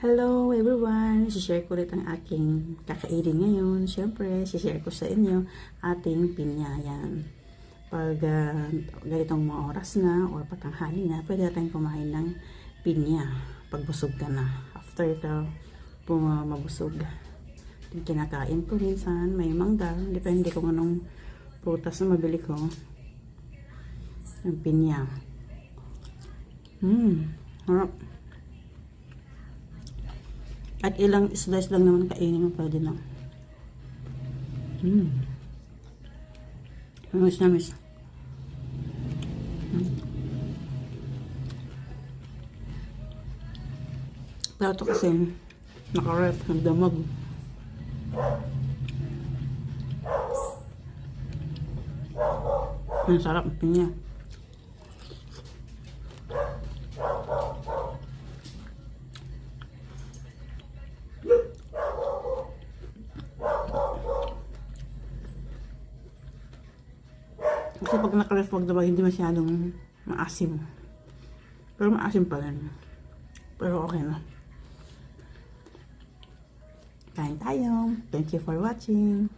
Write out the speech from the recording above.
Hello everyone! Share ko ulit ang aking kakainin ngayon. Siyempre, share ko sa inyo ating pinya. Yan. Pag ganitong mga oras na or patanghali na, pwede tayong kumain ng pinya. Pag busog ka na. After ka mabusog. Yung kinakain ko minsan, may mangga. Depende kung anong prutas na mabili ko. Yung pinya. Harap. At ilang slice lang naman kainin mo, pwede na. Namis na miss. Pero ito kasi, naka-ref, nagdamag. Ang sarap ng pinya. Kasi pag naka-ref, wag diba, hindi masyadong maasim. Pero maasim pa rin. Pero okay na. Kain tayo. Thank you for watching.